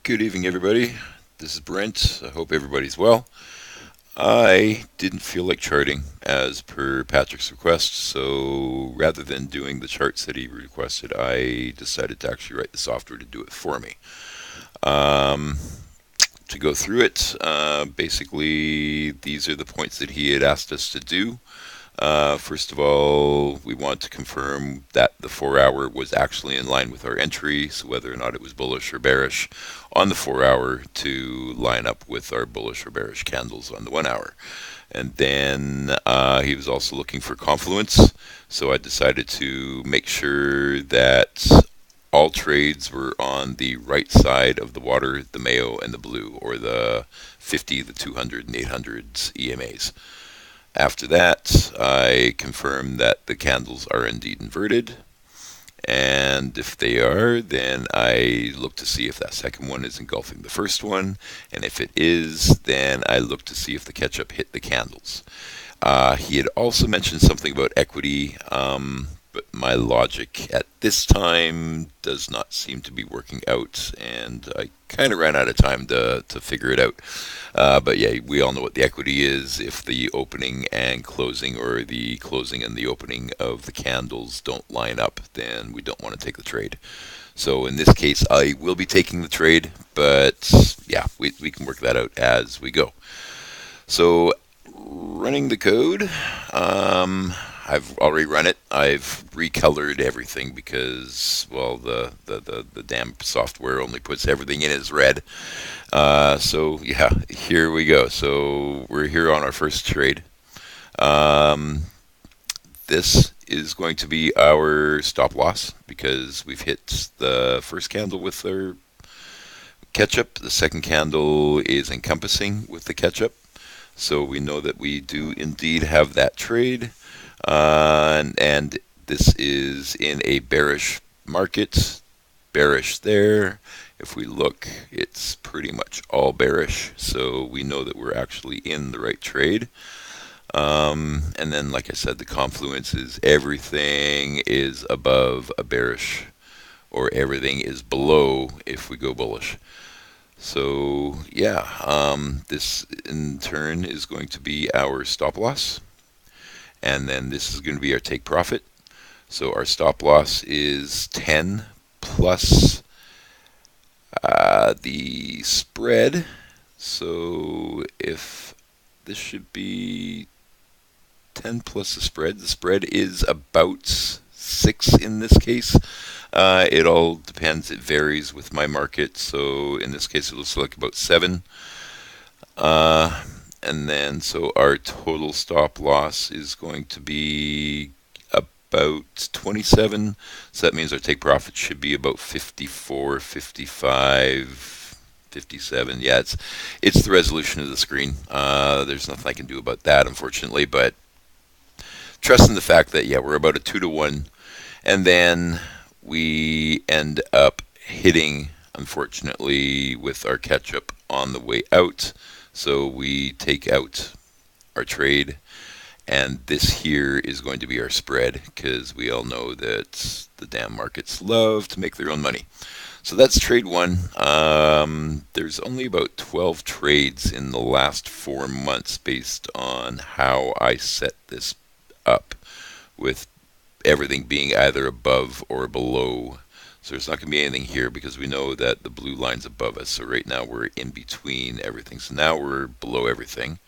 Good evening, everybody. This is Brent. I hope everybody's well. I didn't feel like charting as per Patrick's request, so rather than doing the charts that he requested, I decided to actually write the software to do it for me. Um, to go through it, basically, these are the points that he had asked us to do. First of all, we want to confirm that the 4 hour was actually in line with our entry, so whether or not it was bullish or bearish on the 4 hour to line up with our bullish or bearish candles on the 1 hour. And then he was also looking for confluence, so I decided to make sure that all trades were on the right side of the water, the Mayo and the blue, or the 50, the 200, and 800s EMAs. After that, I confirm that the candles are indeed inverted. And if they are, then I look to see if that second one is engulfing the first one. And if it is, then I look to see if the catch-up hit the candles. He had also mentioned something about equity, but my logic at this time does not seem to be working out, and I kind of ran out of time to figure it out. But yeah, we all know what the equity is. If the opening and closing, or the closing and the opening of the candles don't line up, then we don't want to take the trade. So in this case, I will be taking the trade, but yeah, we can work that out as we go. So running the code, I've already run it. I've recolored everything because, well, the damn software only puts everything in as red. So yeah, here we go. So we're here on our first trade. Um, this is going to be our stop loss because we've hit the first candle with our ketchup. The second candle is encompassing with the ketchup. So we know that we do indeed have that trade. And this is in a bearish market. Bearish there. If we look, it's pretty much all bearish. So we know that we're actually in the right trade. And then, like I said, the confluence is everything is above a bearish, or everything is below if we go bullish. So yeah, this in turn is going to be our stop loss, and then this is going to be our take profit. So our stop loss is 10 plus the spread. So if this should be 10 plus the spread is about 6 in this case. It all depends. It varies with my market. So in this case, it looks like about 7. And then, so our total stop loss is going to be about 27. So that means our take profit should be about 54, 55, 57. Yeah, it's the resolution of the screen. There's nothing I can do about that, unfortunately. But trust in the fact that, yeah, we're about a 2-to-1. And then we end up hitting, unfortunately, with our catch-up on the way out. So we take out our trade, and this here is going to be our spread, because we all know that the damn markets love to make their own money. So that's trade 1. There's only about 12 trades in the last 4 months based on how I set this up, with everything being either above or below. So there's not going to be anything here because we know that the blue line's above us. So right now we're in between everything. So now we're below everything.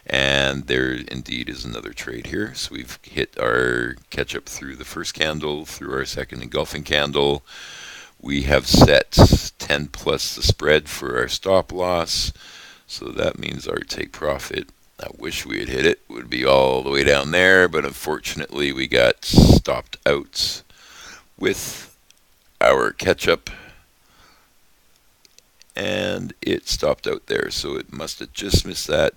And there indeed is another trade here. So we've hit our catch up through the first candle, through our second engulfing candle. We have set 10 plus the spread for our stop loss. So that means our take profit, I wish we had hit it, would be all the way down there, but unfortunately we got stopped out with our catch-up, and it stopped out there. So it must have just missed that,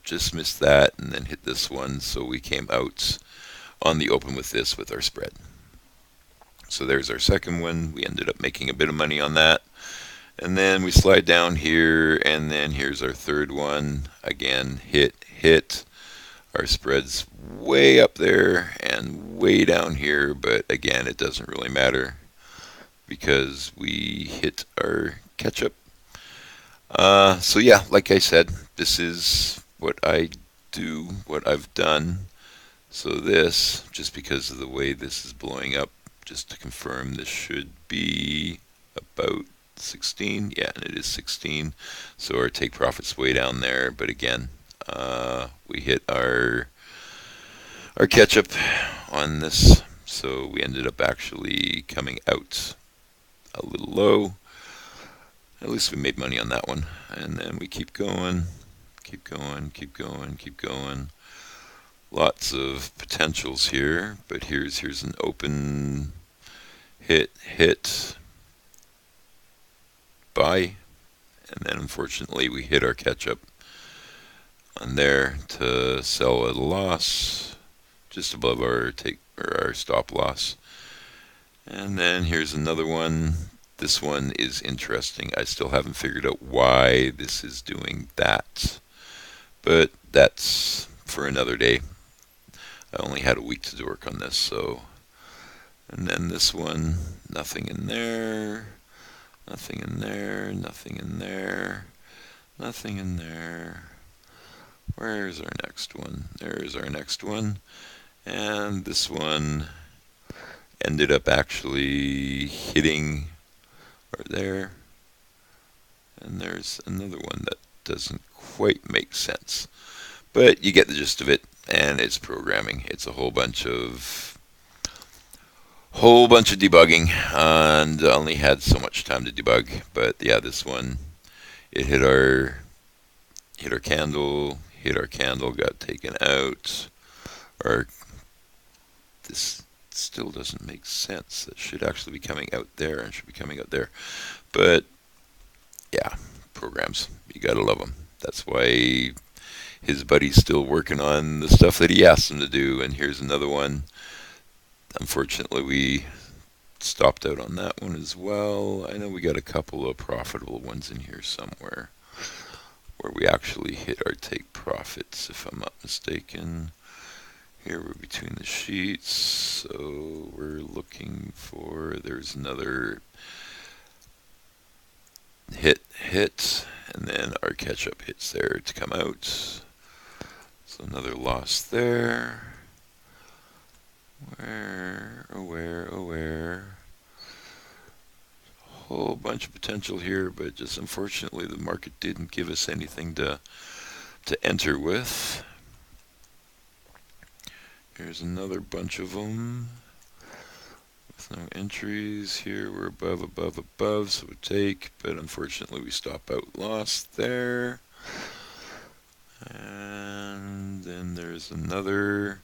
and then hit this one. So we came out on the open with this with our spread. So there's our second one. We ended up making a bit of money on that. And then we slide down here, and then here's our third one. Again, hit. Our spread's way up there and way down here, but again, it doesn't really matter because we hit our catch-up. So yeah, like I said, this is what I do, what I've done. So this, just because of the way this is blowing up, just to confirm, this should be about 16. Yeah, and it is 16. So our take profit's way down there. But again, we hit our catch up on this. So we ended up actually coming out a little low. At least we made money on that one. And then we keep going, keep going, keep going, keep going. Lots of potentials here, but here's an open hit, buy, and then unfortunately we hit our catch up on there to sell at a loss, just above our take or our stop loss. And then here's another one. This one is interesting. I still haven't figured out why this is doing that, but that's for another day. I only had a week to work on this, so. And then this one, nothing in there, nothing in there, nothing in there, nothing in there. Where's our next one? There's our next one. And this one ended up actually hitting right there. And there's another one that doesn't quite make sense. But you get the gist of it, and it's programming. It's a whole bunch of debugging, and I only had so much time to debug. But yeah, this one, it hit our candle, got taken out. Or this still doesn't make sense. It should actually be coming out there and should be coming out there. But yeah, programs, you gotta love them. That's why his buddy's still working on the stuff that he asked him to do. And here's another one. Unfortunately, we stopped out on that one as well. I know we got a couple of profitable ones in here somewhere where we actually hit our take profits, if I'm not mistaken. Here we're between the sheets, so we're looking for, there's another hit, and then our catch-up hits there to come out. So another loss there. Where? Whole bunch of potential here, but just unfortunately the market didn't give us anything to enter with. Here's another bunch of them with no entries. Here we're above, so we take, but unfortunately we stop out lost there. And then there's another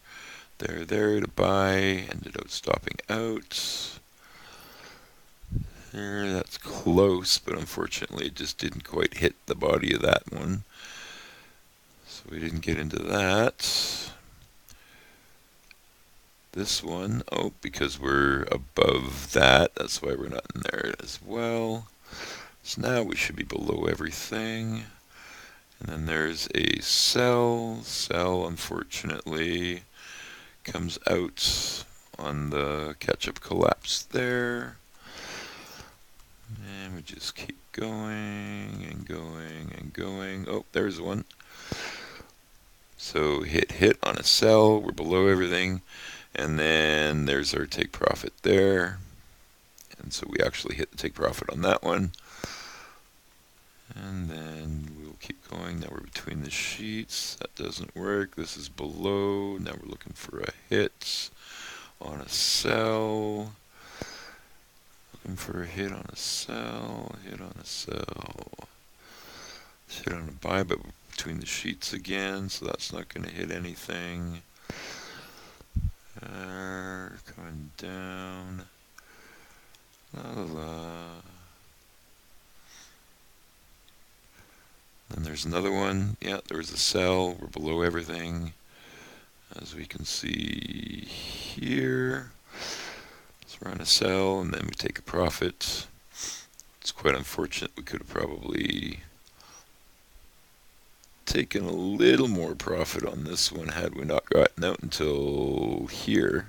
there to buy, ended up stopping out. There, that's close, but unfortunately it just didn't quite hit the body of that one. So we didn't get into that. This one, oh, because we're above that, that's why we're not in there as well. So now we should be below everything. And then there's a sell. Sell, unfortunately, comes out on the catch-up collapse there. And we just keep going and going and going. Oh, there's one. So hit on a sell. We're below everything. And then there's our take profit there. And so we actually hit the take profit on that one. And then we'll keep going. Now we're between the sheets. That doesn't work. This is below. Now we're looking for a hit on a sell. Looking for a hit on a sell. Hit on a sell. Hit on a buy, but we're between the sheets again, so that's not going to hit anything. Coming down. La la la. Then there's another one. Yeah, there was a sell. We're below everything, as we can see here. So we're on a sell, and then we take a profit. It's quite unfortunate. We could have probably taken a little more profit on this one had we not gotten out until here.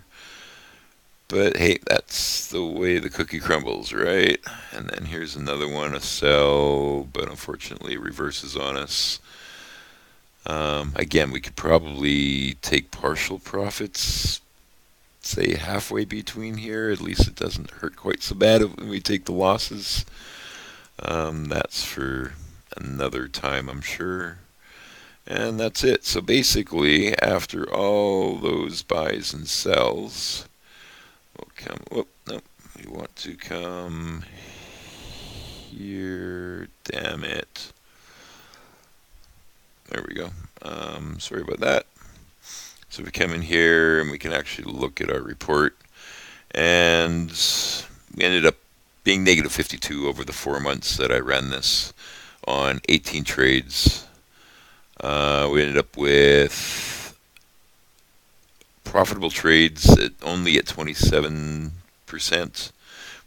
But hey, that's the way the cookie crumbles, right? And then here's another one, a sell, but unfortunately it reverses on us. Again, we could probably take partial profits, say halfway between here. At least it doesn't hurt quite so bad when we take the losses. That's for another time, I'm sure. And that's it. So basically, after all those buys and sells, we'll come. Whoop, nope. We want to come here. Damn it. There we go. Sorry about that. So we come in here and we can actually look at our report. And we ended up being negative 52 over the 4 months that I ran this on 18 trades. We ended up with profitable trades only at 27%,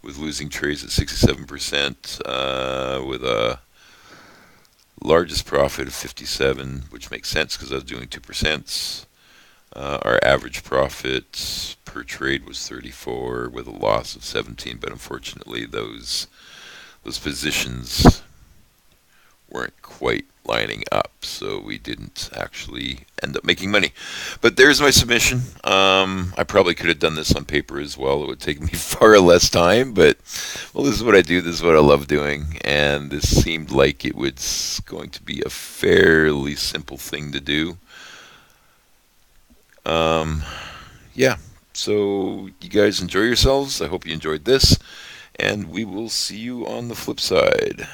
with losing trades at 67%, with a largest profit of 57, which makes sense because I was doing 2%. Our average profit per trade was 34, with a loss of 17. But unfortunately, those positions weren't quite lining up, so we didn't actually end up making money. But there's my submission. I probably could have done this on paper as well. It would take me far less time, but well, this is what I do. This is what I love doing, and this seemed like it was going to be a fairly simple thing to do. Yeah, so you guys enjoy yourselves. I hope you enjoyed this, and we will see you on the flip side.